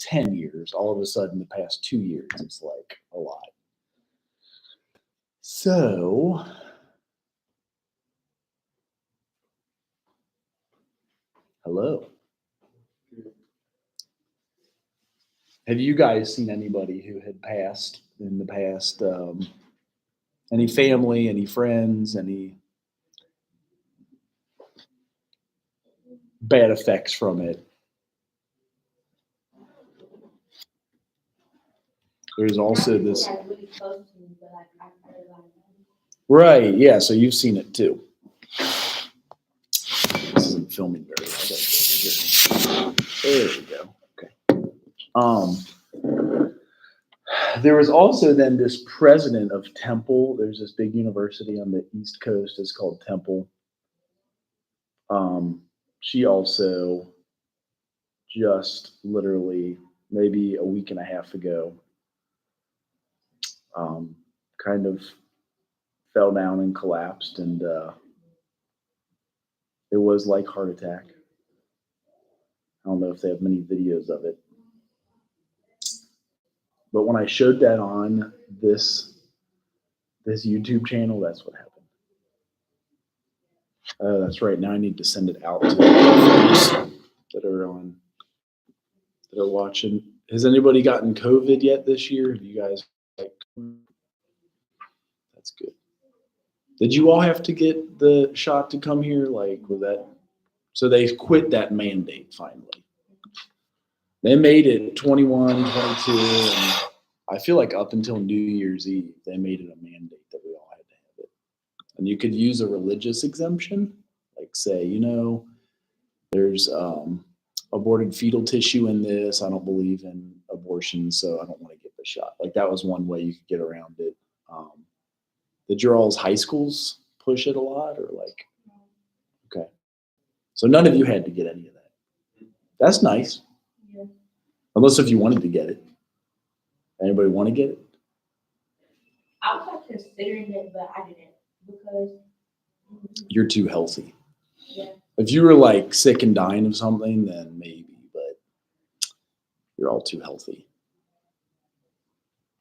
10 years. All of a sudden, the past 2 years, it's like a lot. So, hello. Have you guys seen anybody who had passed in the past? Any family, any friends, any bad effects from it? There's also this. Right, yeah, so you've seen it too. This isn't filming very well. There we go. Okay. There was also then this president of Temple. There's this big university on the East Coast. It's called Temple. She also just literally maybe a week and a half ago kind of fell down and collapsed, and it was like heart attack. I don't know if they have many videos of it. But when I showed that on this YouTube channel, that's what happened. That's right. Now I need to send it out to the folks that are watching. Has anybody gotten COVID yet this year? Have you guys? That's good. Did you all have to get the shot to come here? Like, was that? So they quit that mandate finally. They made it 21, 22, and I feel like up until New Year's Eve, they made it a mandate that we all had to have it. And you could use a religious exemption, like say, there's aborted fetal tissue in this. I don't believe in abortion, so I don't want to get the shot. Like that was one way you could get around it. Did your all's high schools push it a lot, or like? Okay, so none of you had to get any of that. That's nice. Yeah. Unless if you wanted to get it. Anybody want to get it? I was like considering it, but I didn't because you're too healthy. Yeah. If you were like sick and dying of something, then maybe, but you're all too healthy.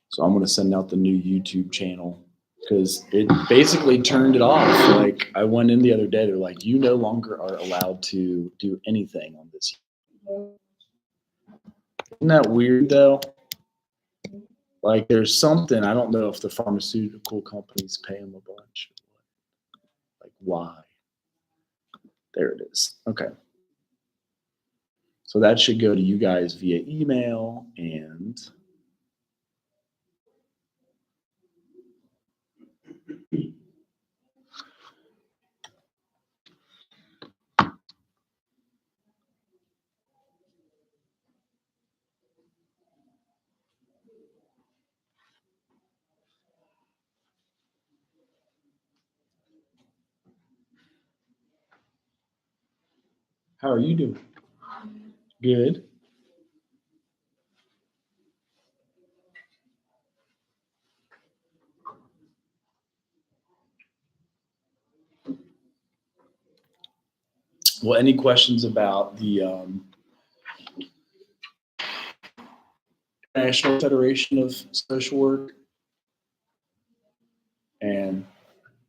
So I'm going to send out the new YouTube channel because it basically turned it off. Like I went in the other day, they're like, you no longer are allowed to do anything on this. Isn't that weird though? Like there's something, I don't know if the pharmaceutical companies pay them a bunch. Like why? There it is. Okay. So that should go to you guys via email and how are you doing? Good. Well, any questions about the National Federation of Social Work and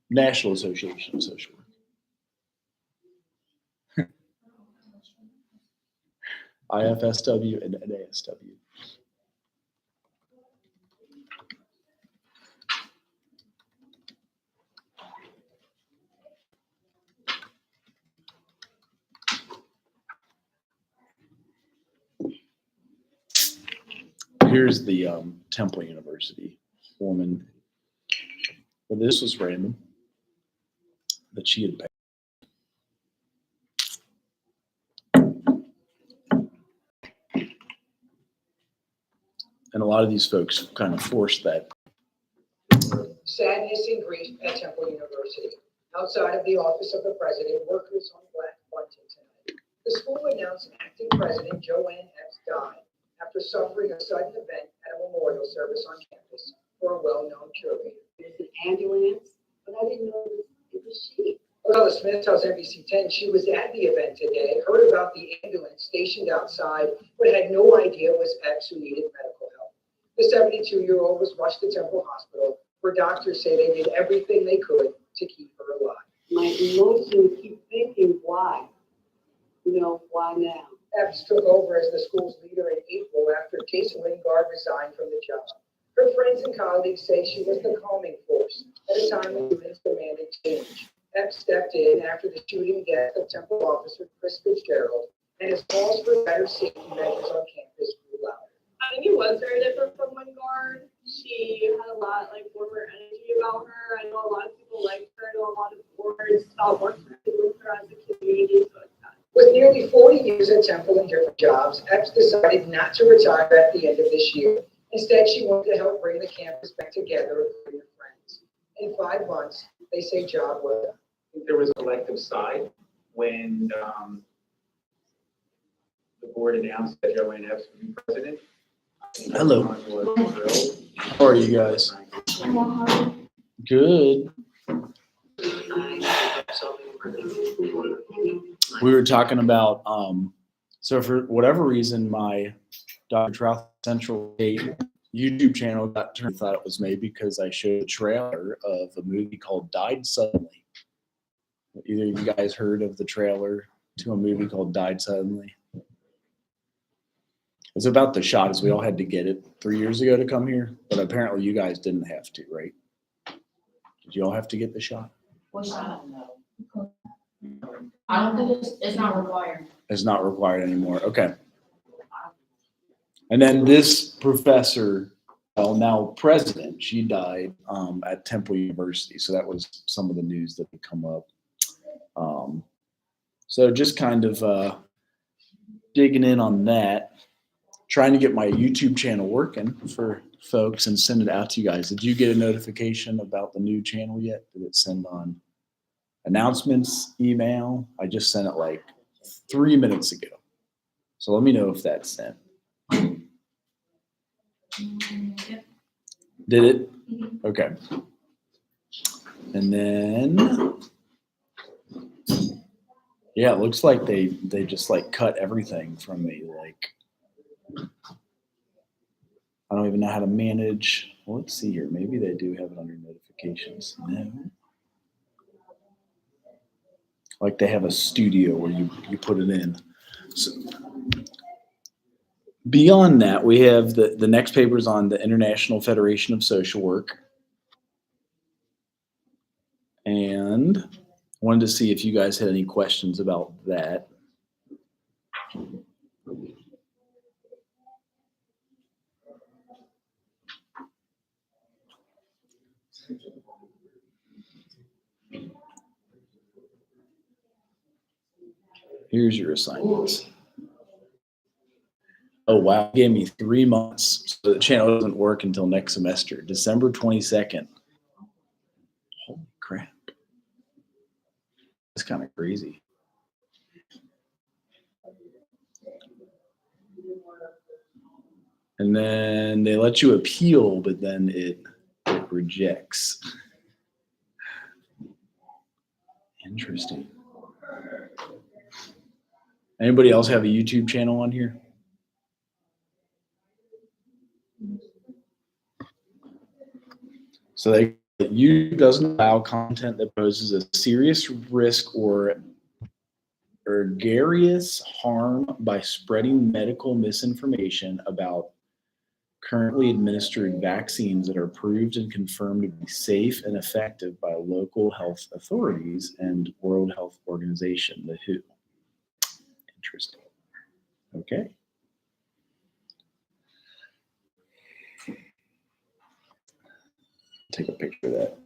National Association of Social Work? IFSW and NASW. Here's the Temple University woman. Well, this was random that she had paid. And a lot of these folks kind of forced that. Sadness and grief at Temple University. Outside of the office of the president, workers on Black Bunting tonight. The school announced acting president Joanne Epps died after suffering a sudden event at a memorial service on campus for a well-known curator. There's an ambulance, but I didn't know it was she. Well, Smith tells NBC 10 she was at the event today, heard about the ambulance stationed outside but had no idea it was X who needed medical help. The 72-year-old was rushed to Temple Hospital, where doctors say they did everything they could to keep her alive. My emotions keep thinking, why? You know, why now? Epps took over as the school's leader in April after Case Lingard resigned from the job. Her friends and colleagues say she was the calming force at a time when students demanded change. Epps stepped in after the shooting death of Temple officer Chris Fitzgerald, and his calls for better safety measures on campus grew louder. I think it was very different from Wingard. She had a lot warmer energy about her. I know a lot of people liked her. I know a lot of boards worked with her as a community. So it's not. With nearly 40 years at Temple in different jobs, Epps decided not to retire at the end of this year. Instead, she wanted to help bring the campus back together and bring her friends. In 5 months, they say job well done. I think there was a collective sigh when the board announced that Joanne Epps would be president. Hello. Everyone was thrilled. How are you guys? Good. We were talking about, so for whatever reason, my Dr. Trouth Central State YouTube channel got turned. I thought it was maybe because I showed a trailer of a movie called Died Suddenly. Either of you guys heard of the trailer to a movie called Died Suddenly? It's about the shot, as we all had to get it 3 years ago to come here, but apparently you guys didn't have to, right? Did you all have to get the shot? What's that? I don't think it's not required. It's not required anymore. Okay. And then this professor, well, now president, she died at Temple University. So that was some of the news that had come up. So just kind of digging in on that, trying to get my YouTube channel working for folks and send it out to you guys. Did you get a notification about the new channel yet? Did it send on announcements, email? I just sent it 3 minutes ago. So let me know if that's sent. Yep. Did it? Okay. And then, yeah, it looks like they just cut everything from me. I don't even know how to manage. Well, let's see here. Maybe they do have it under notifications. No. They have a studio where you put it in. So, beyond that, we have the next paper is on the International Federation of Social Work. And wanted to see if you guys had any questions about that. Here's your assignments. Oh, wow. Gave me 3 months. So the channel doesn't work until next semester, December 22nd. Holy crap. That's kind of crazy. And then they let you appeal, but then it rejects. Interesting. Anybody else have a YouTube channel on here? So YouTube doesn't allow content that poses a serious risk or egregious harm by spreading medical misinformation about currently administered vaccines that are approved and confirmed to be safe and effective by local health authorities and World Health Organization, the WHO. Interesting. Okay. Take a picture of that.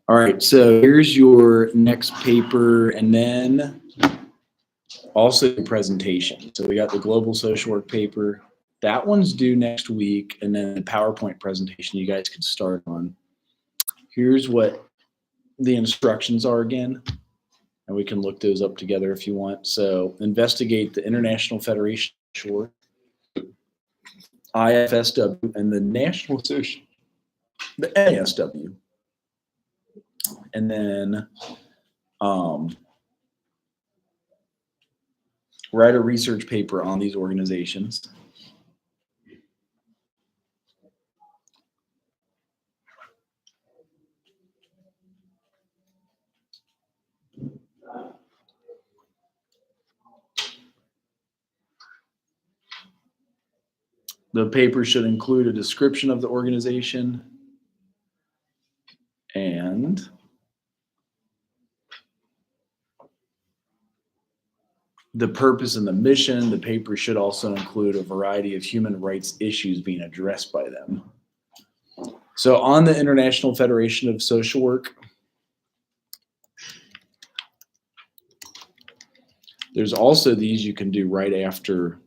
All right, so here's your next paper, and then also the presentation. So we got the global social work paper. That one's due next week, and then the PowerPoint presentation you guys can start on. Here's what the instructions are again, and we can look those up together if you want. So investigate the International Federation of Social Work, IFSW, and the National Association, the NASW. And then write a research paper on these organizations. The paper should include a description of the organization and the purpose and the mission. The paper should also include a variety of human rights issues being addressed by them. So on the International Federation of Social Work, there's also these you can do right after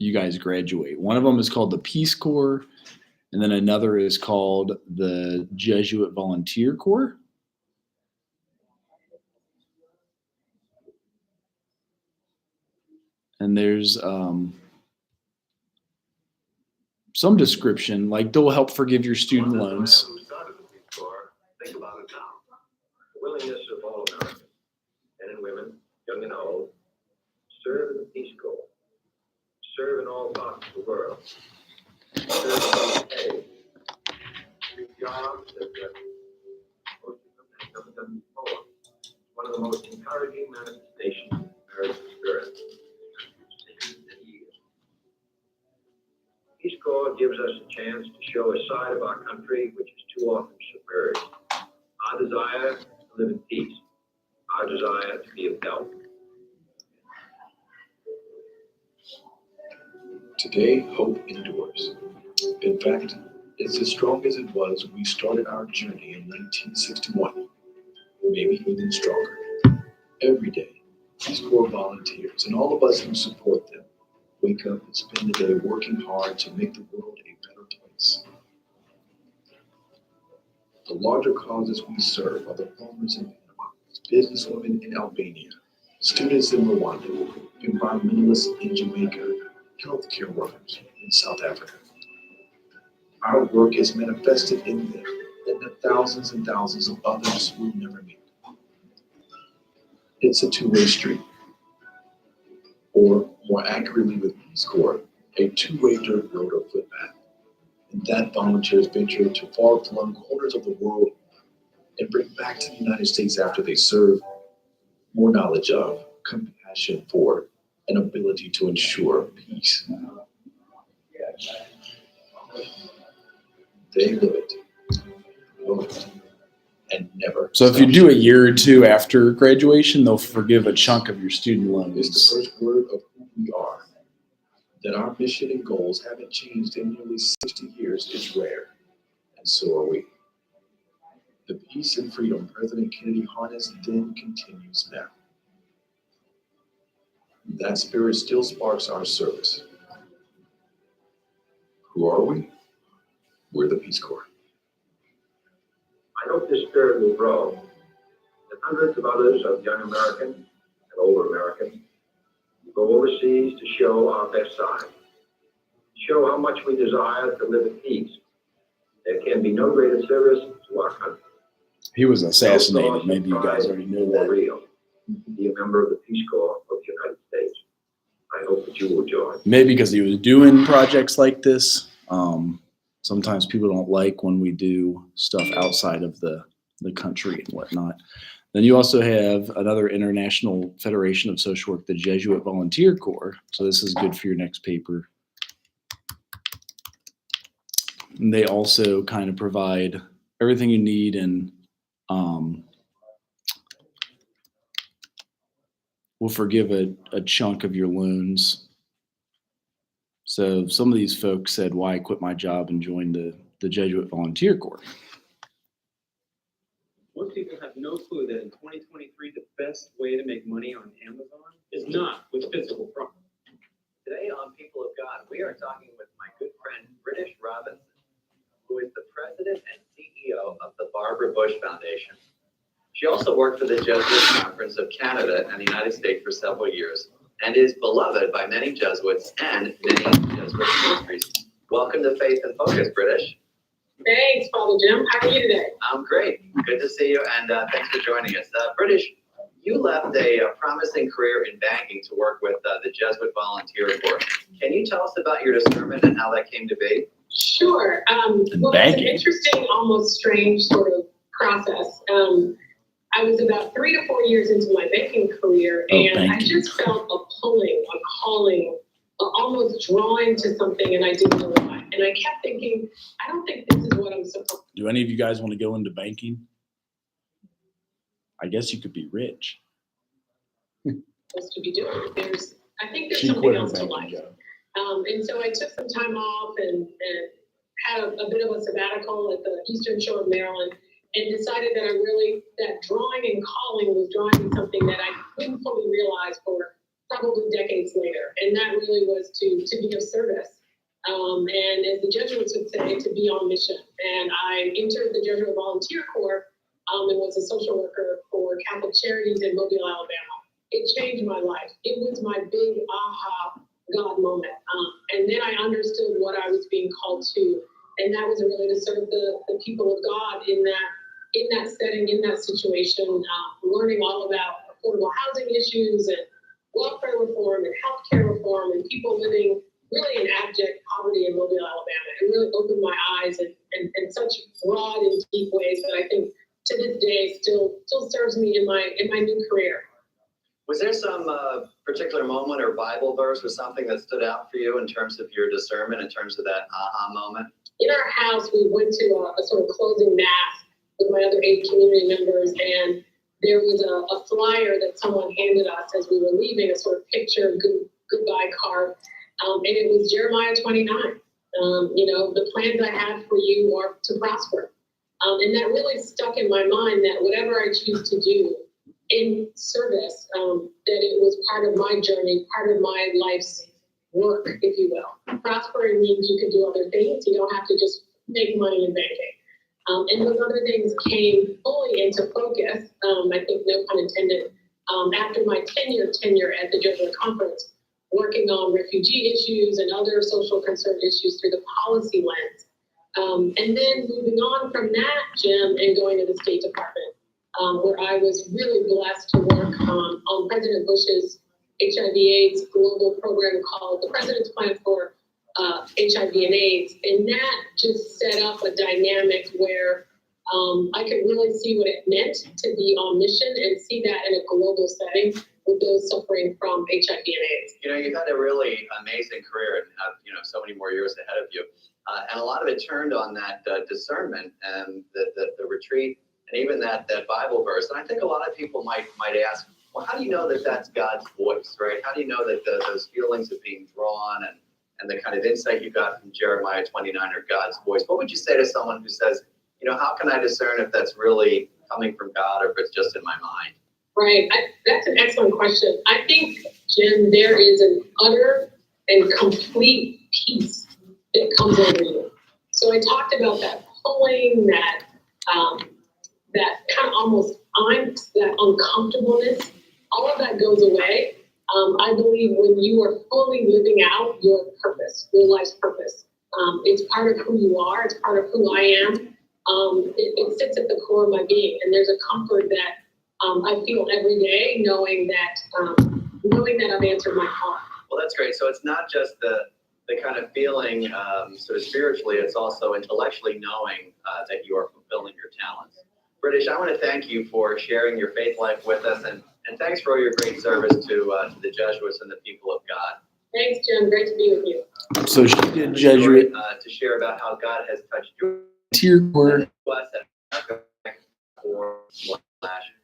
you guys graduate. One of them is called the Peace Corps, and then another is called the Jesuit Volunteer Corps. And there's some description, like they'll help forgive your student loans. Think about it now. The willingness of all Americans, men and women, young and old, serve in the Peace Corps, serve in all parts of the world, serve without pay, do jobs that most of them have never done before. One of the most encouraging manifestations of American spirit. Peace Corps gives us a chance to show a side of our country which is too often submerged. Our desire to live in peace, our desire to be of help. Today, hope endures. In fact, it's as strong as it was when we started our journey in 1961, maybe even stronger. Every day, Peace Corps volunteers and all of us who support them wake up and spend the day working hard to make the world a better place. The larger causes we serve are the farmers in Panama, businesswomen in Albania, students in Rwanda, environmentalists in Jamaica, healthcare workers in South Africa. Our work is manifested in them and the thousands and thousands of others we'll never meet. It's a two-way street. Or more accurately with Peace Corps, a two-way dirt road or footpath. And that volunteers venture to far-flung corners of the world and bring back to the United States after they serve more knowledge of, compassion for, and ability to ensure peace. They live it, know it, and never. So if you do a year or two after graduation, they'll forgive a chunk of your student It's the loans. first word of who we are. That our mission and goals haven't changed in nearly 60 years is rare, and so are we. The peace and freedom President Kennedy harnessed then continues now. That spirit still sparks our service. Who are we? We're the Peace Corps. I hope this spirit will grow, and hundreds of others of young Americans and older Americans go overseas to show our best side, show how much we desire to live at peace. There can be no greater service to our country. He was assassinated. Maybe you guys already know For that. real, be a member of the Peace Corps of the United States. I hope that you will join. Maybe because he was doing projects like this. Sometimes people don't like when we do stuff outside of the country and whatnot. Then you also have another International Federation of Social Work, the Jesuit Volunteer Corps. So this is good for your next paper. And they also kind of provide everything you need and will forgive a chunk of your loans. So some of these folks said, why quit my job and join the Jesuit Volunteer Corps? Most people have no clue that in 2023, the best way to make money on Amazon is not with physical product. Today on People of God, we are talking with my good friend, British Robinson, who is the president and CEO of the Barbara Bush Foundation. She also worked for the Jesuit Conference of Canada and the United States for several years and is beloved by many Jesuits and many Jesuit ministries. Welcome to Faith and Focus, British. Thanks, Father Jim. How are you today? I'm great. Good to see you, and thanks for joining us. British, You left a promising career in banking to work with the Jesuit Volunteer Corps. Can you tell us about your discernment and how that came to be? Sure. Well, it's an Banking. interesting, almost strange sort of process. I was about 3 to 4 years into my banking career, and I banking. just felt a pulling, a calling, almost drawing to something, and I didn't know why. And I kept thinking, I don't think this is what I'm supposed Do any of you guys want to go into banking? I guess you could be rich. to be doing. I think there's She something quit her else to banking life. job. And so I took some time off and had a bit of a sabbatical at the Eastern Shore of Maryland, and decided that that drawing and calling was drawing me something that I couldn't fully realize for probably decades later. And that really was to be of service. And as the Jesuits would say, to be on mission. And I entered the Jesuit Volunteer Corps and was a social worker for Catholic Charities in Mobile, Alabama. It changed my life. It was my big aha God moment. And then I understood what I was being called to. And that was really to serve the people of God in that setting, in that situation, learning all about affordable housing issues and welfare reform and healthcare reform and people living really in abject poverty in Mobile, Alabama. It really opened my eyes in such broad and deep ways that I think to this day still serves me in my new career. Was there some particular moment or Bible verse or something that stood out for you in terms of your discernment, in terms of that aha moment? In our house, we went to a sort of closing mass with my other 8 community members, and there was a flyer that someone handed us as we were leaving, a sort of picture, goodbye card, and it was Jeremiah 29. The plans I have for you are to prosper. And that really stuck in my mind that whatever I choose to do in service, that it was part of my journey, part of my life's work, if you will. Prospering means you can do other things. You don't have to just make money in banking. And those other things came fully into focus, I think no pun intended, after my tenure at the Jesuit Conference, working on refugee issues and other social concern issues through the policy lens. And then moving on from that, Jim, and going to the State Department, where I was really blessed to work on President Bush's HIV/AIDS global program called the President's Plan for HIV and AIDS. And that just set up a dynamic where I could really see what it meant to be on mission and see that in a global setting with those suffering from HIV and AIDS. You've had a really amazing career and have, so many more years ahead of you. And a lot of it turned on that discernment and the retreat and even that Bible verse. And I think a lot of people might ask, well, how do you know that that's God's voice, right? How do you know that those feelings of being drawn and the kind of insight you got from Jeremiah 29 are God's voice? What would you say to someone who says, how can I discern if that's really coming from God or if it's just in my mind? Right. That's an excellent question. I think, Jim, there is an utter and complete peace that comes over you. So I talked about that pulling, that kind of almost angst, that uncomfortableness. All of that goes away. I believe when you are fully living out your purpose, your life's purpose, it's part of who you are. It's part of who I am. It sits at the core of my being, and there's a comfort that I feel every day, knowing that I've answered my call. Well, that's great. So it's not just the kind of feeling sort of spiritually, it's also intellectually knowing that you are fulfilling your talents. British, I want to thank you for sharing your faith life with us, and thanks for all your great service to the Jesuits and the people of God. Thanks, Jim. Great to be with you. So she did Jesuit. To share about how God has touched your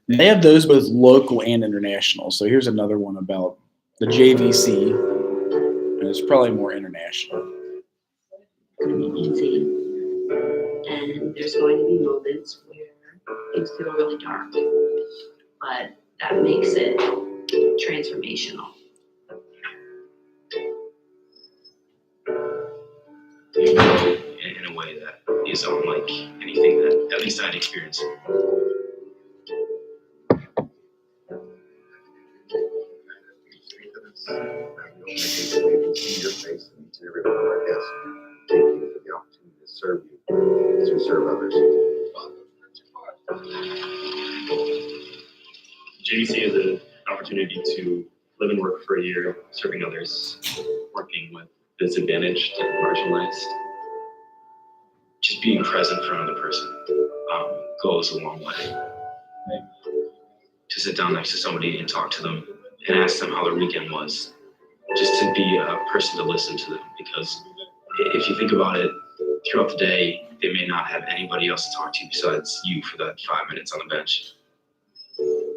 They have those both local and international. So here's another one about the JVC, and it's probably more international. It's going to be easy, and there's going to be moments where things feel really dark, but that makes it transformational. In a way that is unlike anything that at least I'd experienced. See your face and each and every one of our guests. Thank you for the opportunity to serve you as we serve others. JVC is an opportunity to live and work for a year, serving others, working with disadvantaged and marginalized. Just being present for another person goes a long way. To sit down next to somebody and talk to them and ask them how their weekend was. Just to be a person to listen to them, because if you think about it, throughout the day, they may not have anybody else to talk to besides you for that 5 minutes on the bench.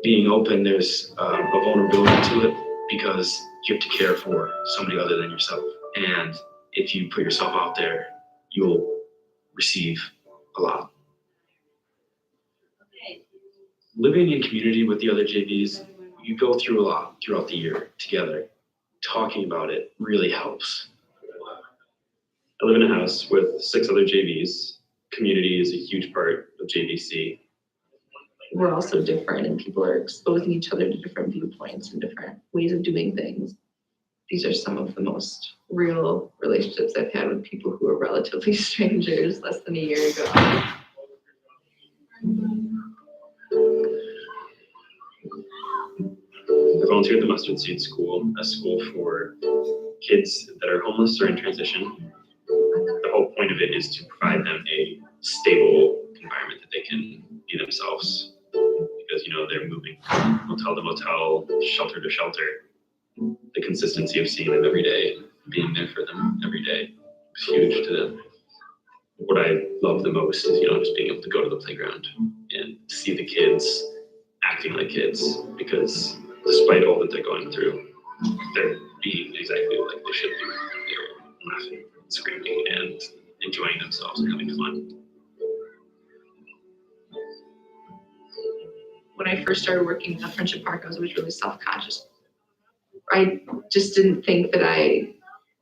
Being open, there's a vulnerability to it because you have to care for somebody other than yourself. And if you put yourself out there, you'll receive a lot. Living in community with the other JVs, you go through a lot throughout the year together. Talking about it really helps. I live in a house with 6 other JVs. Community is a huge part of JVC. We're also different, and people are exposing each other to different viewpoints and different ways of doing things. These are some of the most real relationships I've had with people who are relatively strangers less than a year ago. I volunteer at the Mustard Seed School, a school for kids that are homeless or in transition. The whole point of it is to provide them a stable environment that they can be themselves. Because, you know, they're moving from motel to motel, shelter to shelter. The consistency of seeing them every day, being there for them every day is huge to them. What I love the most is, you know, just being able to go to the playground and see the kids acting like kids, because despite all that they're going through, they're being exactly like they should be. They're laughing, screaming, and enjoying themselves and having fun. When I first started working at Friendship Park, I was always really self-conscious. I just didn't think that I,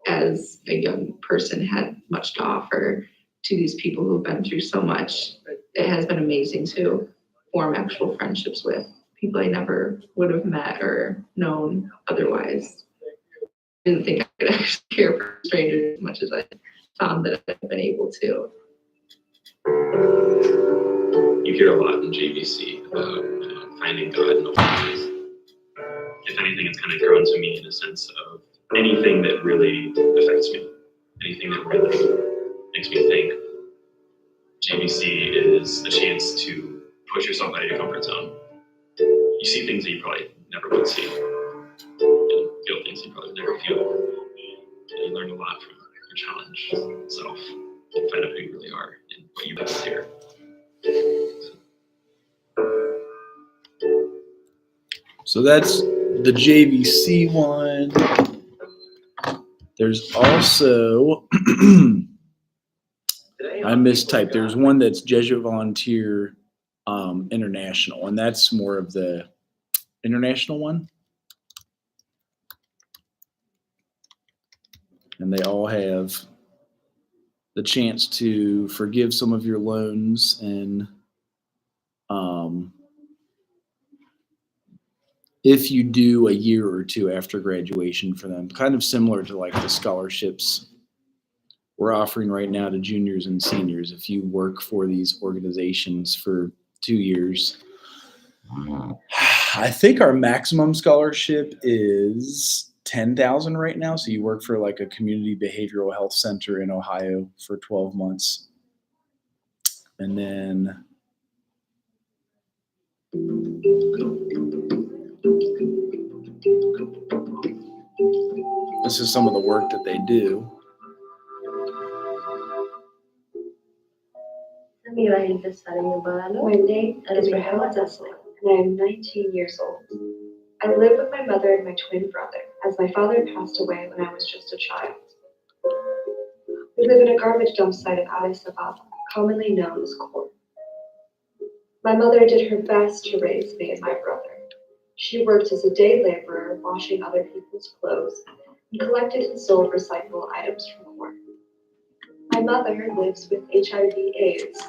as a young person, had much to offer to these people who've been through so much. It has been amazing to form actual friendships with people I never would have met or known otherwise. I didn't think I could actually care for strangers as much as I found that I've been able to. You hear a lot in JVC about finding God in the places. If anything, it's kind of grown to me in a sense of anything that really affects me, anything that really makes me think. JVC is a chance to push yourself out of your comfort zone. You see things that you probably never would see, and feel things you probably never feel. And you learn a lot from your challenge itself, and find out who you really are and what you have to here. So that's the JVC one. There's also, I mistyped, there's one that's Jesuit Volunteer International, and that's more of the international one. And they all have the chance to forgive some of your loans and if you do a year or two after graduation for them, kind of similar to like the scholarships we're offering right now to juniors and seniors. If you work for these organizations for 2 years, I think our maximum scholarship is $10,000 right now. So you work for like a community behavioral health center in Ohio for 12 months. And then this is some of the work that they do. My name is Rahela Dessler, and I am 19 years old. I live with my mother and my twin brother, as my father passed away when I was just a child. We live in a garbage dump site in Addis Ababa, commonly known as Corp. My mother did her best to raise me and my brother. She worked as a day laborer, washing other people's clothes, and collected and sold recyclable items from Corp. My mother lives with HIV/AIDS,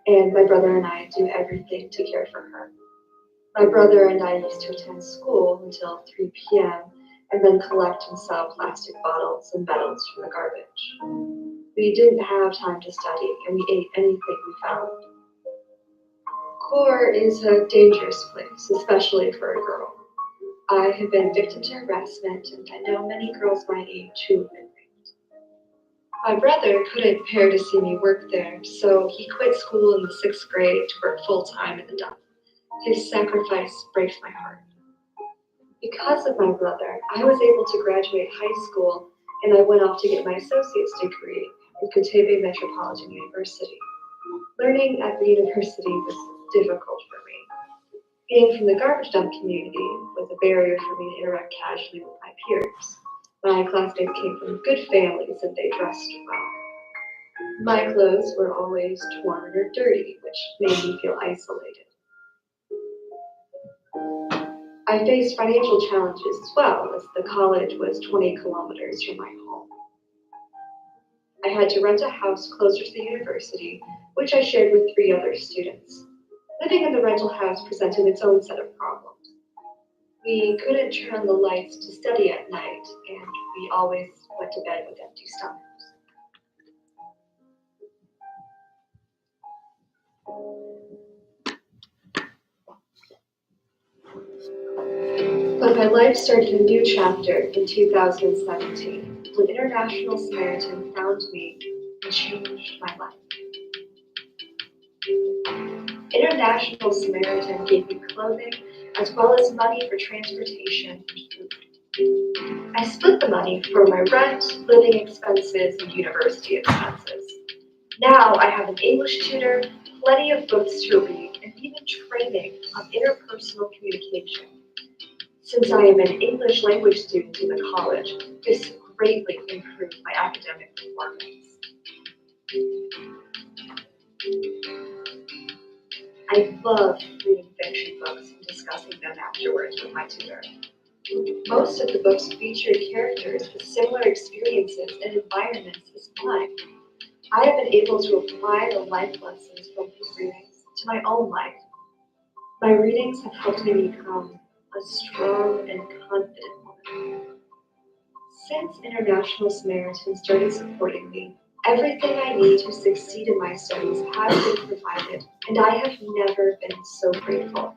and my brother and I do everything to care for her. My brother and I used to attend school until 3 p.m. and then collect and sell plastic bottles and metals from the garbage. We didn't have time to study, and we ate anything we found. Core is a dangerous place, especially for a girl. I have been victim to harassment, and I know many girls my age who have been raped. My brother couldn't bear to see me work there, so he quit school in the 6th grade to work full-time in the dump. His sacrifice breaks my heart. Because of my brother, I was able to graduate high school, and I went off to get my associate's degree at Kutebe Metropolitan University. Learning at the university was difficult for me. Being from the garbage dump community was a barrier for me to interact casually with my peers. My classmates came from good families and they dressed well. My clothes were always torn or dirty, which made me feel isolated. I faced financial challenges as well, as the college was 20 kilometers from my home. I had to rent a house closer to the university, which I shared with 3 other students. Living in the rental house presented its own set of problems. We couldn't turn on the lights to study at night, and we always went to bed with empty stomachs. But my life started a new chapter in 2017 when International Samaritan found me and changed my life. International Samaritan gave me clothing as well as money for transportation and food. I split the money for my rent, living expenses, and university expenses. Now I have an English tutor, plenty of books to read, and even training on interpersonal communication. Since I am an English language student in the college, this greatly improved my academic performance. I love reading fiction books and discussing them afterwards with my tutor. Most of the books featured characters with similar experiences and environments as mine. I have been able to apply the life lessons from these readings to my own life. My readings have helped me become a strong and confident woman. Since International Samaritan started supporting me, everything I need to succeed in my studies has been provided, and I have never been so grateful.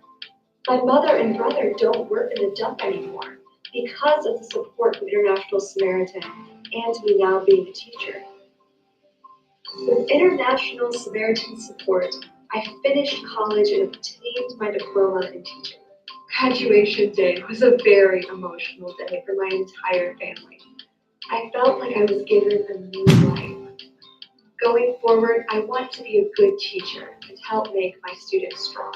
My mother and brother don't work in the dump anymore because of the support from International Samaritan and me now being a teacher. With International Samaritan support, I finished college and obtained my diploma in teaching. Graduation day was a very emotional day for my entire family. I felt like I was given a new life. Going forward, I want to be a good teacher and help make my students strong.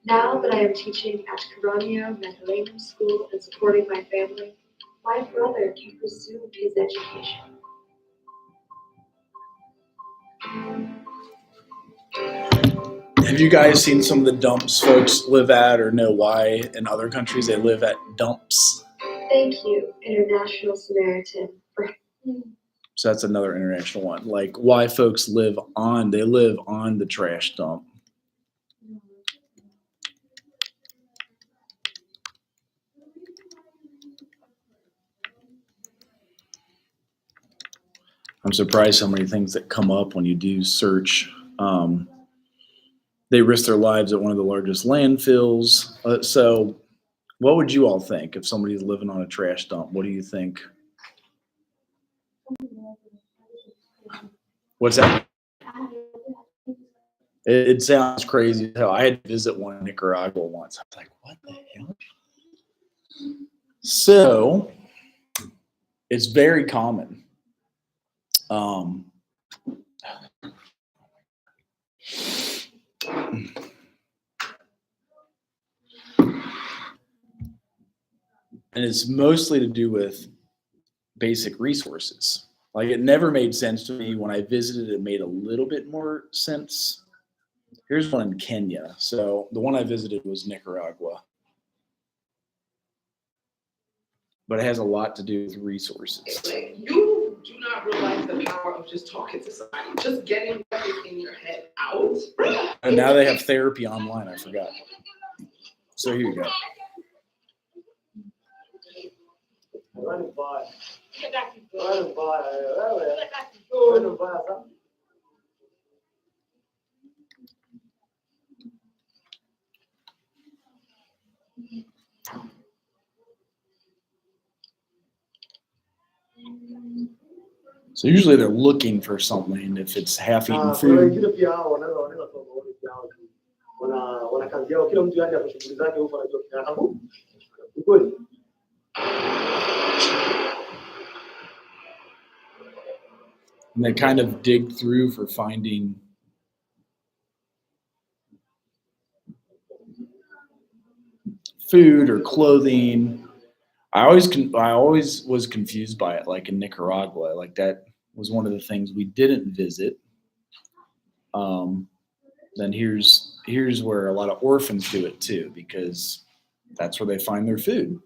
Now that I am teaching at Caranio Magdalena School and supporting my family, my brother can pursue his education. Have you guys seen some of the dumps folks live at or know why in other countries they live at dumps? Thank you, International Samaritan, for So that's another international one. Like why folks live on the trash dump. I'm surprised how many things that come up when you do search. They risk their lives at one of the largest landfills. So what would you all think if somebody's living on a trash dump? What do you think? What's that? It sounds crazy as hell. I had to visit one in Nicaragua once. I was like, what the hell? So it's very common. And it's mostly to do with basic resources. Like it never made sense to me. When I visited, it made a little bit more sense. Here's one in Kenya. So the one I visited was Nicaragua. But it has a lot to do with resources. Like, you do not realize the power of just talking to somebody, just getting what is in your head out. And now they have therapy online. I forgot. So here you go. Running by. So usually they're looking for something if it's half-eaten Quello food. che piano, nella tua voce piano. Wana kanzia kila mtu yani akushughulizake huko anajua kiatu. Ukweli. And they kind of dig through for finding food or clothing. I always was confused by it, like in Nicaragua. Like that was one of the things we didn't visit. Then here's where a lot of orphans do it too, because that's where they find their food.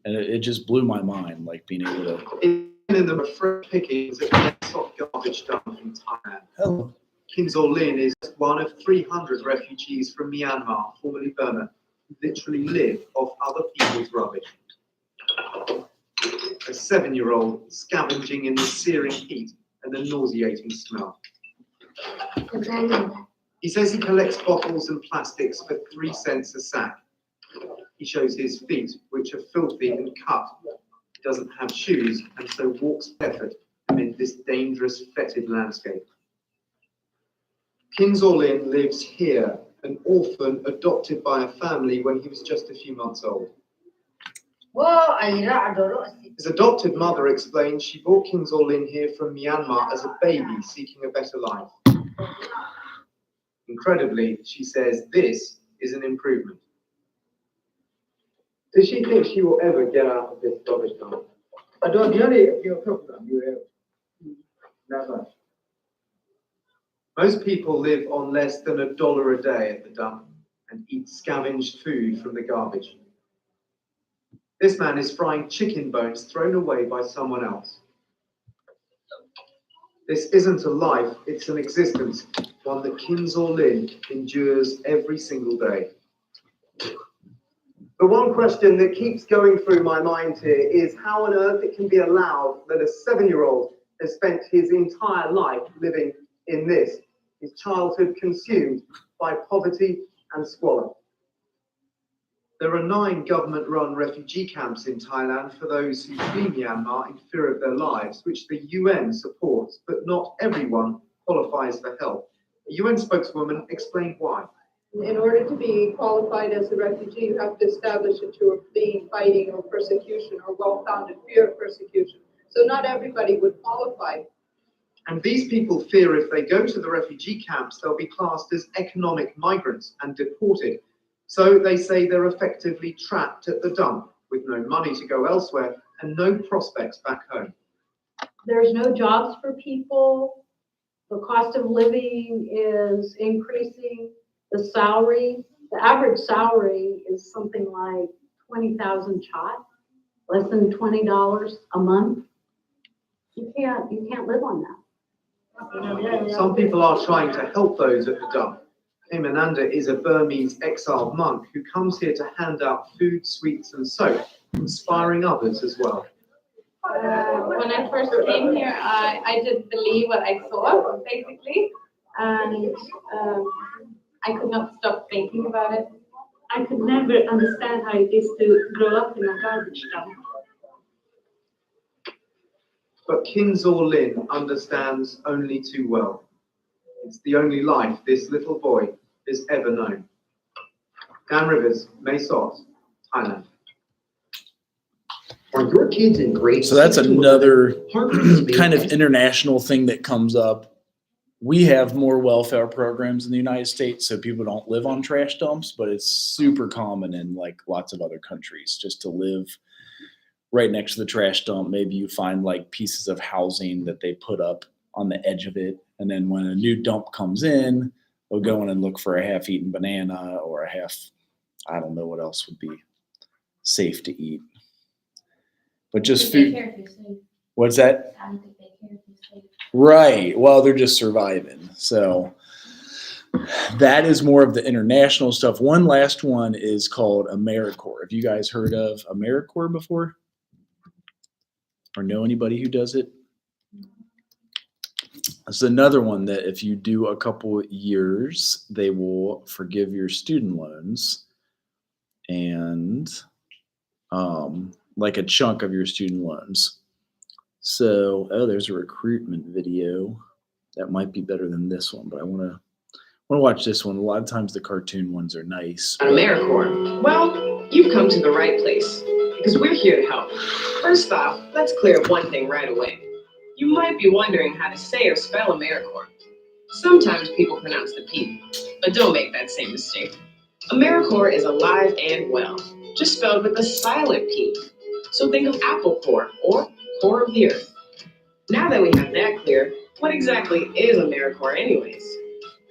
And it just blew my mind, like being able to. In the fresh pickings at the next top garbage dump in Thailand. Hello. Kinzor Lin is one of 300 refugees from Myanmar, formerly Burma, who literally live off other people's rubbish. A 7-year-old scavenging in the searing heat and the nauseating smell. He says he collects bottles and plastics for 3 cents a sack. He shows his feet, which are filthy and cut. He doesn't have shoes and so walks barefoot amid this dangerous, fetid landscape. Kinzor Lin lives here, an orphan adopted by a family when he was just a few months old. His adopted mother explains she brought Kinzor Lin here from Myanmar as a baby seeking a better life. Incredibly, she says this is an improvement. Does she think she will ever get out of this garbage dump? I don't know. Never. Most people live on less than $1 a day at the dump and eat scavenged food from the garbage. This man is frying chicken bones thrown away by someone else. This isn't a life, it's an existence, one that Kinzor Lin endures every single day. The one question that keeps going through my mind here is how on earth it can be allowed that a 7-year-old has spent his entire life living in this, his childhood consumed by poverty and squalor. There are 9 government-run refugee camps in Thailand for those who flee Myanmar in fear of their lives, which the UN supports, but not everyone qualifies for help. A UN spokeswoman explained why. In order to be qualified as a refugee, you have to establish that you are fleeing, fighting, or persecution, or well-founded fear of persecution. So not everybody would qualify. And these people fear if they go to the refugee camps, they'll be classed as economic migrants and deported. So they say they're effectively trapped at the dump with no money to go elsewhere and no prospects back home. There's no jobs for people. The cost of living is increasing. The salary, the average salary is something like 20,000 baht, less than $20 a month. You can't live on that. Some people are trying to help those at the dump. Himananda is a Burmese exiled monk who comes here to hand out food, sweets, and soap, inspiring others as well. When I first came here, I didn't believe what I saw, basically, and I could not stop thinking about it. I could never understand how it is to grow up in a garbage dump. But Kinzor Lin understands only too well. It's the only life this little boy has ever known. Dan Rivers, Mae Sot, Thailand. Are your kids in grade? So that's another kind of international thing that comes up. We have more welfare programs in the United States, so people don't live on trash dumps, but it's super common in like lots of other countries just to live right next to the trash dump. Maybe you find like pieces of housing that they put up on the edge of it. And then when a new dump comes in, they'll go in and look for a half-eaten banana or a half, I don't know what else would be safe to eat. But just food. What's that? Right. Well, they're just surviving. So that is more of the international stuff. One last one is called AmeriCorps. Have you guys heard of AmeriCorps before? Or know anybody who does it? It's another one that if you do a couple years, they will forgive your student loans and like a chunk of your student loans. So, oh, there's a recruitment video that might be better than this one, but I want to watch this one. A lot of times the cartoon ones are nice. AmeriCorps. Well, you've come to the right place because we're here to help. First off, let's clear up one thing right away. You might be wondering how to say or spell AmeriCorps. Sometimes people pronounce the P, but don't make that same mistake. AmeriCorps is alive and well, just spelled with a silent P. So think of Apple Corps or Core of the Earth. Now that we have that clear, what exactly is AmeriCorps anyways?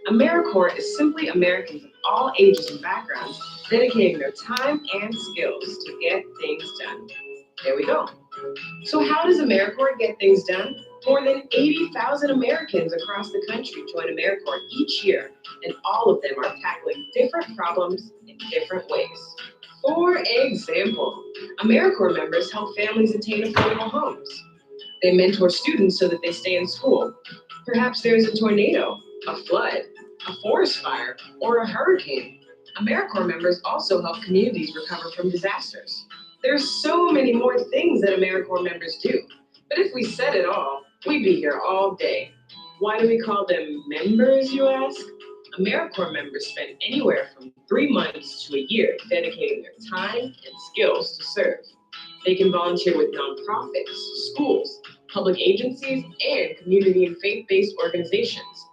AmeriCorps is simply Americans of all ages and backgrounds dedicating their time and skills to get things done. There we go. So how does AmeriCorps get things done? More than 80,000 Americans across the country join AmeriCorps each year, and all of them are tackling different problems in different ways. For example, AmeriCorps members help families attain affordable homes. They mentor students so that they stay in school. Perhaps there's a tornado, a flood, a forest fire, or a hurricane. AmeriCorps members also help communities recover from disasters. There's so many more things that AmeriCorps members do. But if we said it all, we'd be here all day. Why do we call them members, you ask? AmeriCorps members spend anywhere from 3 months to a year dedicating their time and skills to serve. They can volunteer with nonprofits, schools, public agencies, and community and faith-based organizations.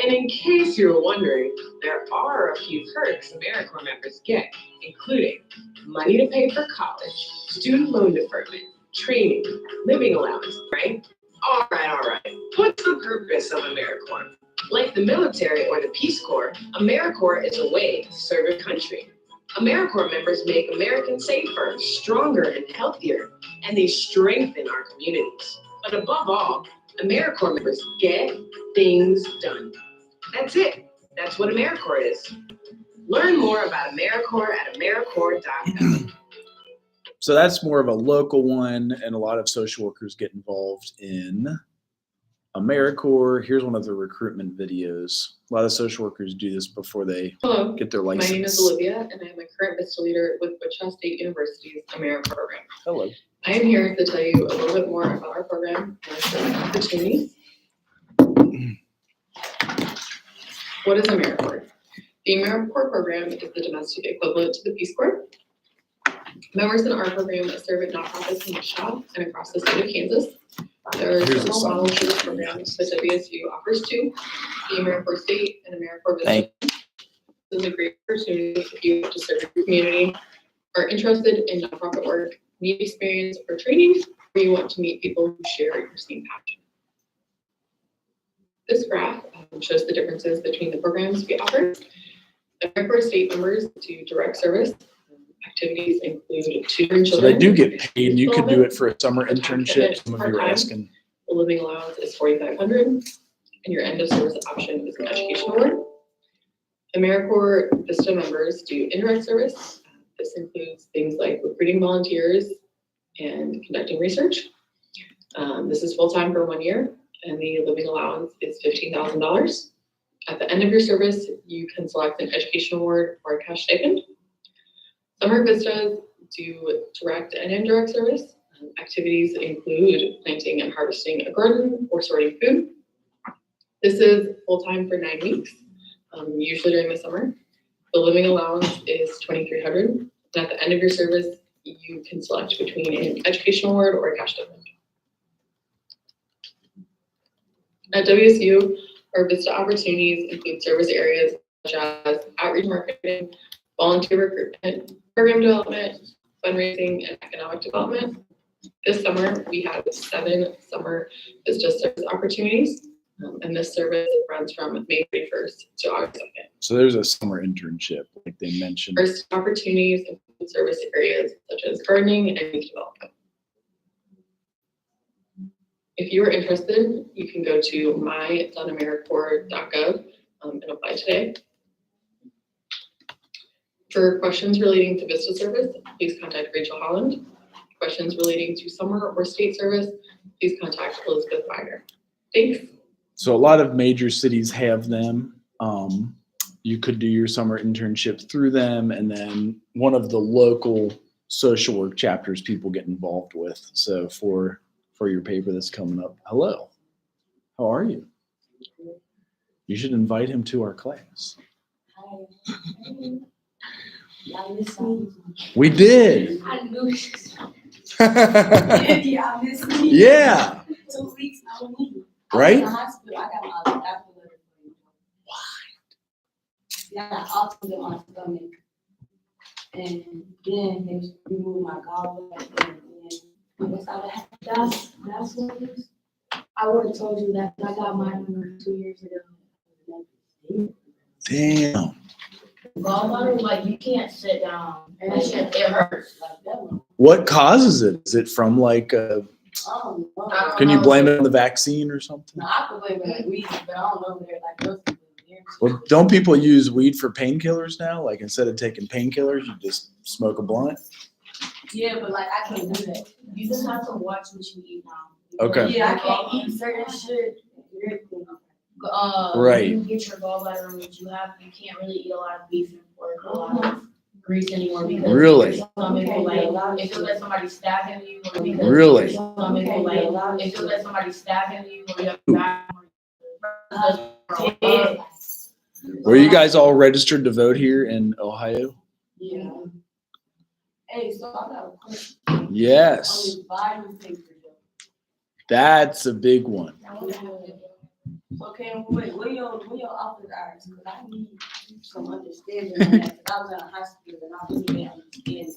And in case you're wondering, there are a few perks AmeriCorps members get, including money to pay for college, student loan deferment, training, living allowance, right? All right. What's the purpose of AmeriCorps? Like the military or the Peace Corps, AmeriCorps is a way to serve your country. AmeriCorps members make Americans safer, stronger, and healthier, and they strengthen our communities. But above all, AmeriCorps members get things done. That's it. That's what AmeriCorps is. Learn more about AmeriCorps at AmeriCorps.gov. So that's more of a local one, and a lot of social workers get involved in AmeriCorps. Here's one of the recruitment videos. A lot of social workers do this before they Hello, get their my license. name is Olivia, and I am a current VISTA leader with Wichita State University's AmeriCorps program. Hello. I am here to tell you a little bit more about our program and our opportunities. What is AmeriCorps? The AmeriCorps program is the domestic equivalent to the Peace Corps. Members in our program serve at nonprofits in Wichita and across the state of Kansas. There are Here's the several song. model shooting programs that WSU offers too. The AmeriCorps State and AmeriCorps Thank Vista. This is a great opportunity if you want to serve your community, are interested in nonprofit work, need experience or training, or you want to meet people who share your same passion. This graph shows the differences between the programs we offer. AmeriCorps State members do direct service. Activities include tutoring So children. they do get paid, and you could do it for a summer internship. Some of you are Part-time. asking. The living allowance is $4,500, and your end of service option is an education award. AmeriCorps Vista members do indirect service. This includes things like recruiting volunteers and conducting research. This is full-time for 1 year, and the living allowance is $15,000. At the end of your service, you can select an education award or a cash stipend. Summer Vistas do direct and indirect service. Activities include planting and harvesting a garden or sorting food. This is full-time for 9 weeks, usually during the summer. The living allowance is $2,300. And at the end of your service, you can select between an educational award or a cash stipend. At WSU, our Vista opportunities include service areas such as outreach marketing, volunteer recruitment, program development, fundraising, and economic development. This summer, we have 7 summer Vista service opportunities, and this service runs from May 31st to August 2nd. So there's a summer internship, like they mentioned. First opportunities include service areas such as gardening and youth development. If you are interested, you can go to my.americorps.gov and apply today. For questions relating to Vista service, please contact Rachel Holland. Questions relating to summer or state service, please contact Elizabeth Weiner. Thanks. So a lot of major cities have them. You could do your summer internship through them, and then one of the local social work chapters people get involved with. So for for your paper that's coming up. Hello. How are you? You should invite him to our class. Y'all miss me? We did. I knew it. Yeah. Y'all miss me? Yeah. 2 weeks, no me. Right? I was in the hospital. I got my after letter for you. Why? I got autism in my stomach. And then they removed my gallbladder. And I guess I would have that's what it is. I would have told you that I got mine removed 2 years ago. Damn. Gallbladder, like you can't sit down. And it hurts. Like that one. What causes it? Is it from like can you blame it on the vaccine or something? No, I could blame it on weed, but I don't know where like those people there. Well, don't people use weed for painkillers now? Like instead of taking painkillers, you just smoke a blunt? Yeah, but like I can't do that. You just have to watch what you eat now. Okay. Yeah, I can't eat certain shit. Right. You get your gallbladder removed. You can't really eat a lot of beef and pork, a lot of grease anymore because Really? your stomach will like it feels like somebody stabbing you, or because Really? your stomach will like it feels like somebody stabbing you, or you have back. Were you guys all registered to vote here in Ohio? Yeah. Hey, so I got a question. Yes. On this Biden paper, That's a big one. okay, wait, where your office hours? Because I need some understanding on that. 'Cause I was in a hospital and I really didn't understand.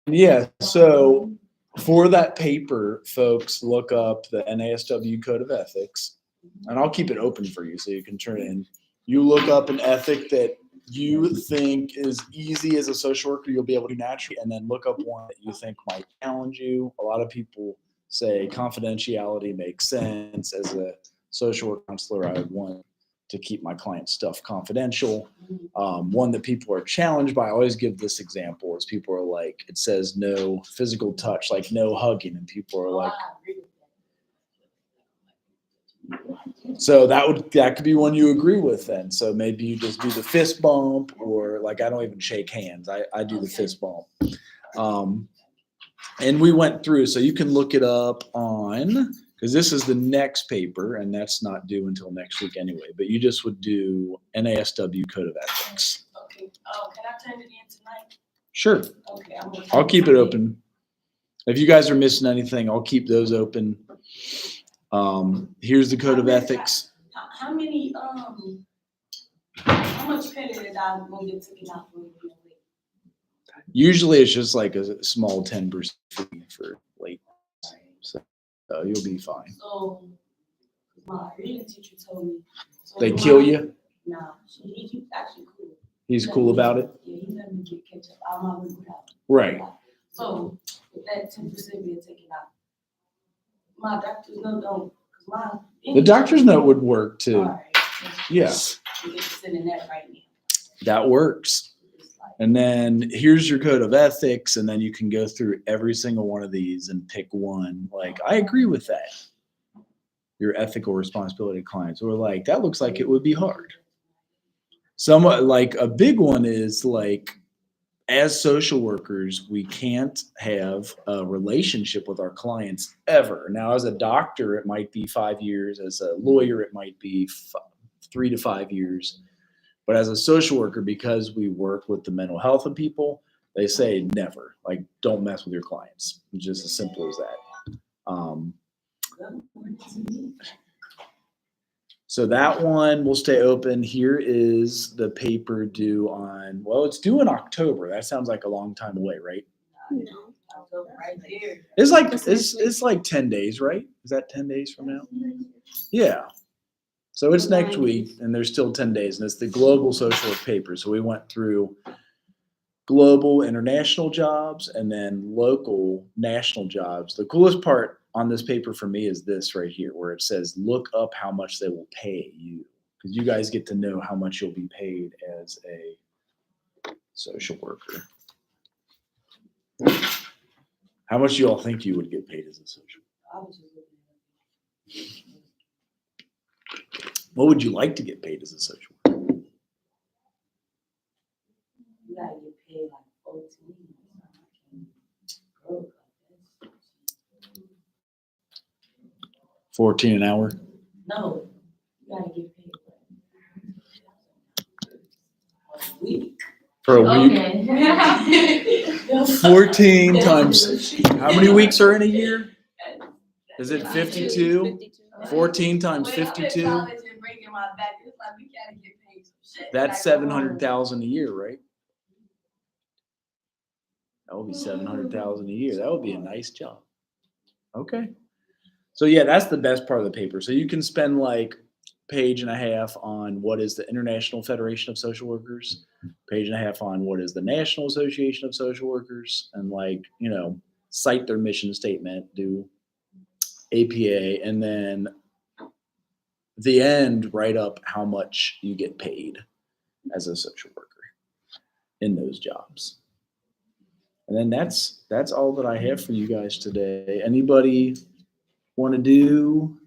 Yeah, so for that paper, folks, look up the NASW Code of Ethics, and I'll keep it open for you so you can turn it in. You look up an ethic that you think is easy as a social worker, you'll be able to naturally, and then look up one that you think might challenge you. A lot of people say confidentiality makes sense. As a social work counselor, I would want to keep my client's stuff confidential. One that people are challenged by, I always give this example, is people are like, it says no physical touch, like no hugging, and people are like, so that could be one you agree with then. So maybe you just do the fist bump, or like I don't even shake hands. I do the fist bump. And we went through, so you can look it up on, because this is the next paper and that's not due until next week anyway, but you just would do NASW Code of Ethics. Okay. Oh, can I turn it in tonight? Sure. Okay. I'll keep it open. If you guys are missing anything, I'll keep those open. Here's the Code of Ethics. How many how much credit is I gonna get taken out for you? Usually it's just like a small 10% fee for late. So you'll be fine. So my reading teacher told me. So They kill you? No, he's actually cool. He's cool about it? Yeah, he let me get catch up. I'm not gonna out. Right. So with that 10% being taken out, my doctor's note don't, cause my. The doctor's note would work too. All right. Yeah. You get to sit in that right now. That works. And then here's your Code of Ethics, and then you can go through every single one of these and pick one. Like, I agree with that. Your ethical responsibility to clients. Or like, that looks like it would be hard. Somewhat like a big one is like, as social workers, we can't have a relationship with our clients ever. Now, as a doctor, it might be 5 years. As a lawyer, it might be 3 to 5 years. But as a social worker, because we work with the mental health of people, they say never. Like, don't mess with your clients. It's just as simple as that. So that one will stay open. Here is the paper due on, well, it's due in October. That sounds like a long time away, right? Right there. It's like 10 days, right? Is that 10 days from now? Yeah. So it's next week, and there's still 10 days, and it's the global social work paper. So we went through global international jobs and then local national jobs. The coolest part on this paper for me is this right here, where it says, look up how much they will pay you, because you guys get to know how much you'll be paid as a social worker. How much do you all think you would get paid as a social worker? What would you like to get paid as a social worker? You gotta get paid like 14. 14 an hour. No, you gotta get paid. A week. For a week. Okay. 14 times, how many weeks are in a year? Is it 52? 14 times 52? That's 700,000 a year, right? That would be 700,000 a year. That would be a nice job. Okay. So yeah, that's the best part of the paper. So you can spend like page and a half on what is the International Federation of Social Workers, page and a half on what is the National Association of Social Workers, and like, you know, cite their mission statement, do APA, and then the end, write up how much you get paid as a social worker in those jobs. And then that's all that I have for you guys today. Anybody want to do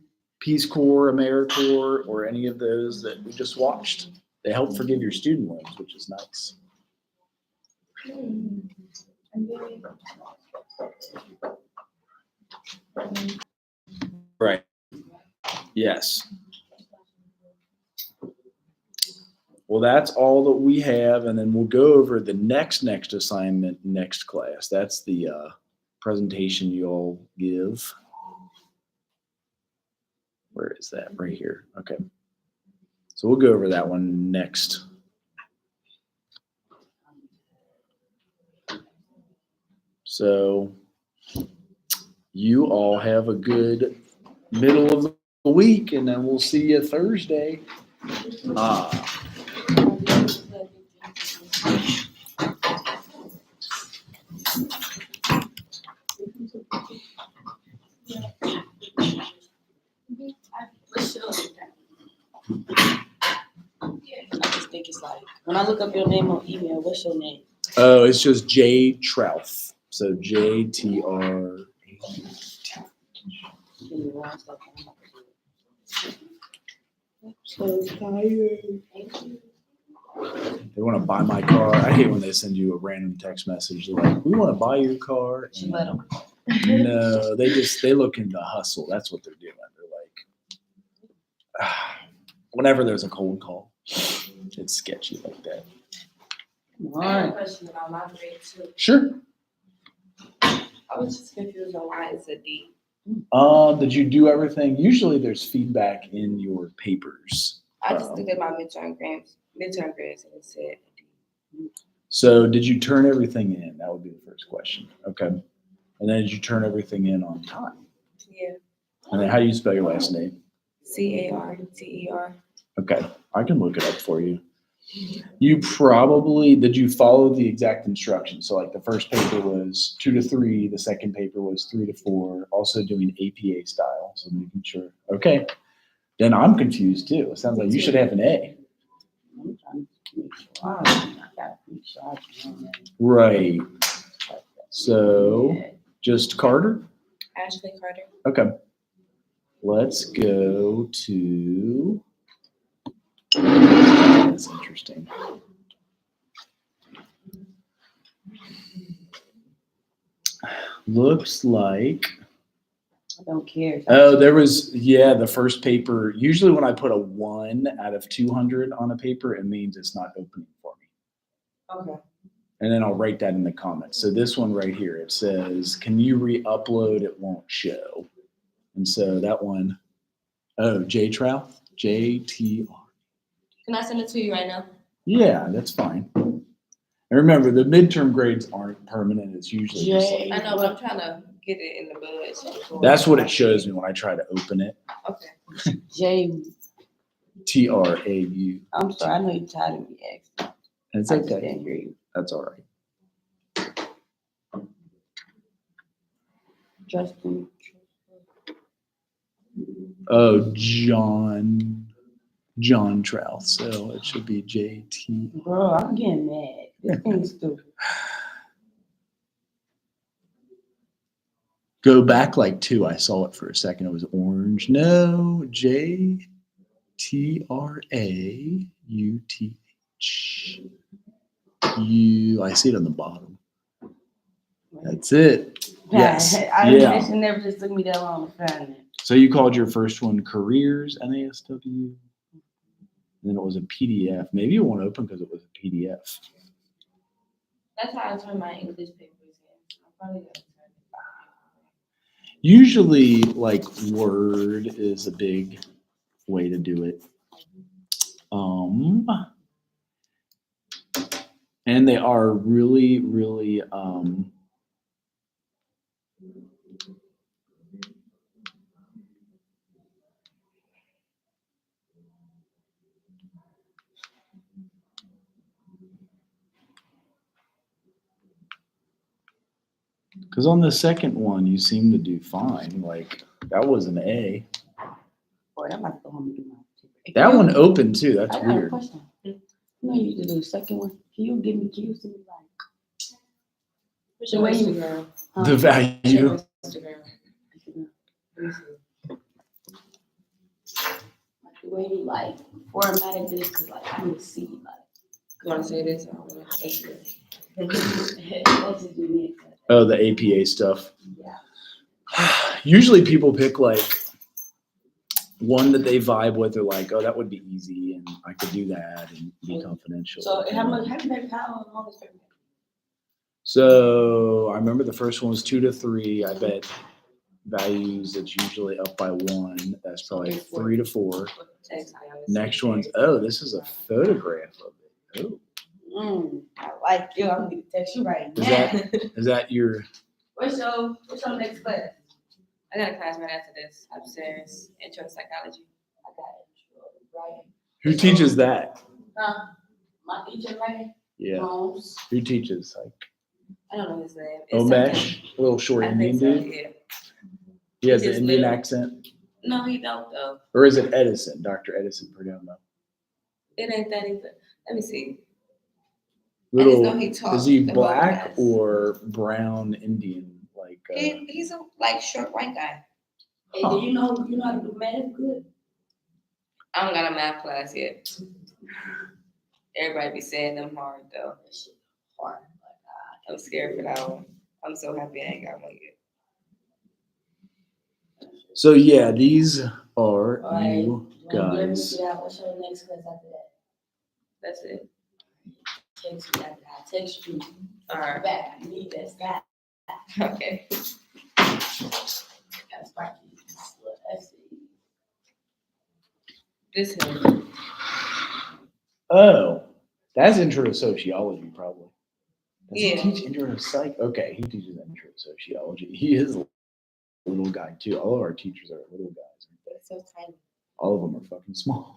Peace Corps, AmeriCorps, or any of those that we just watched? They help forgive your student loans, which is nice. Right. Yes. Well, that's all that we have, and then we'll go over the next assignment next class. That's the presentation you'll give. Where is that? Right here. Okay. So we'll go over that one next. So you all have a good middle of the week, and then we'll see you Thursday. I just think it's like, when I look up your name on email, what's your name? Oh, it's just J Trouth. So JTR. So tired. They want to buy my car. I hate when they send you a random text message. They're like, we want to buy your car. She let them. No, they look into hustle. That's what they're doing. They're like, whenever there's a cold call, it's sketchy like that. I have a question about my grade too. Sure. I was just confused on why it's a D. Did you do everything? Usually there's feedback in your papers. I just looked at my midterm grades, and it said D. So did you turn everything in? That would be the first question. Okay. And then did you turn everything in on time? Yeah. And then how do you spell your last name? CARTER. Okay. I can look it up for you. You probably, did you follow the exact instructions? So like the first paper was 2 to 3, the second paper was 3 to 4, also doing APA style. So making sure. Okay. Then I'm confused too. It sounds like you should have an A. I'm trying to make sure. I gotta make sure I can know that. Right. So just Carter? Ashley Carter. Okay. Let's go to, that's interesting. Looks like, I don't care. oh, there was, yeah, the first paper. Usually when I put a 1 out of 200 on a paper, it means it's not opening for me. Okay. And then I'll write that in the comments. So this one right here, it says, can you re-upload? It won't show. And so that one, oh, J Trouth, JTR. Can I send it to you right now? Yeah, that's fine. And remember, the midterm grades aren't permanent. It's usually just I like, know, but I'm trying to get it in the bud. that's what it shows me when I try to open it. Okay. J. TRAU. I'm sorry, I know you're tired of me asking. It's I just okay. didn't hear you. That's all right. Justin. Oh, John Trouth. So it should be JT. Bro, I'm getting mad. This thing's stupid. Go back like 2. I saw it for a second. It was orange. No, JTRAUTH. I see it on the bottom. That's it. Yes. It Yeah. never just took me that long to find it. So you called your first one Careers NASW, and then it was a PDF. Maybe it won't open because it was a PDF. That's how I turn my English papers in. I probably gotta turn it. Usually, like Word is a big way to do it. And they are really, really because on the second one you seem to do fine. Like that was an A. Boy, I'm about to go home and do my. That one opened too. That's I got a weird. question. You know you used to do the second one. Can you give me cues to be like? What's The your way you- Instagram? The value. Instagram. Like the way you like formatted this, cause like I can see like. You wanna say this? I don't know. That's good. What did you need? Oh, the APA stuff. Yeah. Usually people pick like one that they vibe with. They're like, oh, that would be easy and I could do that and be confidential. So how much? How many pounds on this paper? So I remember the first one was 2 to 3. I bet values it's usually up by 1. That's probably 3 to 4. Next one's this is a photograph of it. Oh, I like you. I'm gonna text you right is now. is that your? What's your next class? I got a class right after this, upstairs, intro to psychology. I got it. Right. Who teaches that? My teacher, right? Yeah. Holmes. Who teaches? Like I don't know his name. Omesh, a little short I Indian think so, dude. yeah. He has an just Indian little. accent, No, he don't though. or is it Edison? Dr. Edison Perdomo. It ain't that either. Let me see. Little. know he talks Is he the black most. or brown Indian? Like He's a like short white guy. Hey, do you know how to do math good? I don't got a math class yet. Everybody be saying them hard though. Hard. I'm scared for that one. I'm so happy I ain't got one yet. So yeah, these are Alright, you let me guys. see that. What's your next class after that? That's it. Text me after that. Text you. All right. Back. I need that. Okay. That's right. Let's see. This him. Oh, that's intro to sociology, probably. Does Yeah. he teach intro to psych? Okay, he teaches intro to sociology. He is a little guy too. All of our teachers are little guys, aren't they? It's so tiny. All of them are fucking small.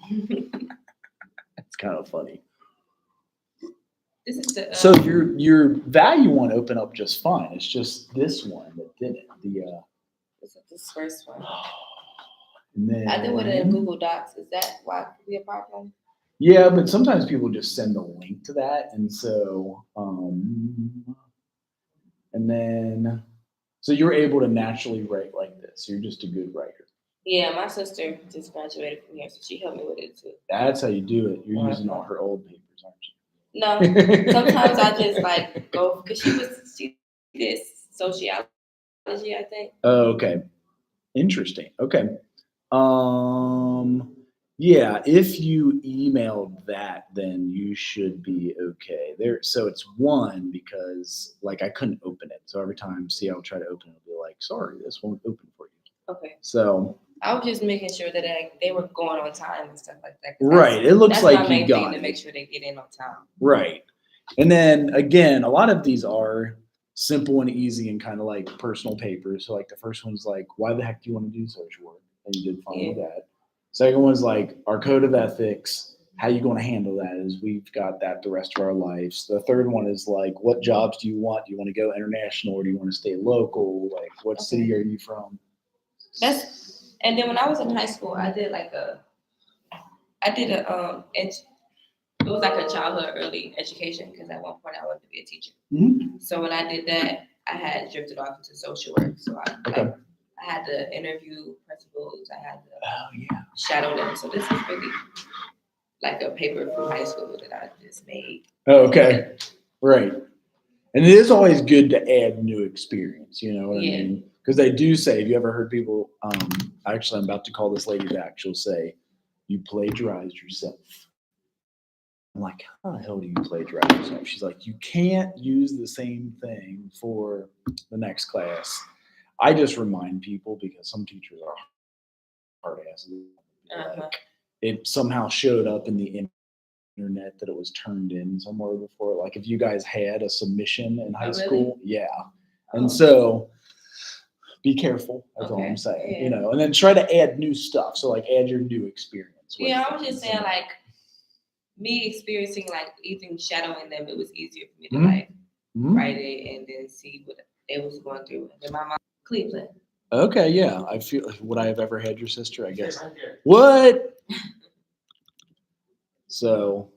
It's kind of funny. This is the. So your value one opened up just fine. It's just this one that didn't. This is this first one. And then, I did with it in Google Docs. Is that why it could be a problem? yeah, but sometimes people just send a link to that, and so and then so you're able to naturally write like this. You're just a good writer. Yeah, my sister just graduated from here, so she helped me with it too. That's how you do it. You're using all her old papers, aren't you? No, sometimes I just like go because she did sociology, I think. Oh, okay. Interesting. Okay. Yeah, if you emailed that, then you should be okay. So it's 1 because like I couldn't open it. So every time I'll try to open it, it'll be like, sorry, this won't open for you. Okay. So I was just making sure that they were going on time and stuff like that. 'Cause right. It looks that's like my you main thing, got to it. make sure they get in on time. Right. And then again, a lot of these are simple and easy and kind of like personal papers. So like the first one's like, why the heck do you want to do social work? And you did fine with that. Second one's like our code of ethics. How you going to handle that is we've got that the rest of our lives. The third one is like, what jobs do you want? Do you want to go international or do you want to stay local? Like what city are you from? And then when I was in high school, it was like a childhood early education because at one point I wanted to be a teacher. Mm-hmm. So when I did that, I had drifted off into social work. So I had to interview principals. I had to shadow them. So this is really like a paper from high school that I just made. Oh, okay. Right. And it is always good to add new experience, you know what I mean? Because they do say, have you ever heard people, actually, I'm about to call this lady back. She'll say, you plagiarized yourself. I'm like, how the hell do you plagiarize yourself? She's like, you can't use the same thing for the next class. I just remind people because some teachers are hard asses. Like, it somehow showed up in the internet that it was turned in somewhere before. Like if you guys had a submission in high school, yeah. And so be careful, that's all I'm saying, you know, and then try to add new stuff. So like add your new experience. with Yeah, it. I was just saying like me experiencing like even shadowing them, it was easier for me to like write it and then see what they was going through. And then my mom, Cleveland. Okay, yeah. I feel would I have ever had your sister? I guess. What? So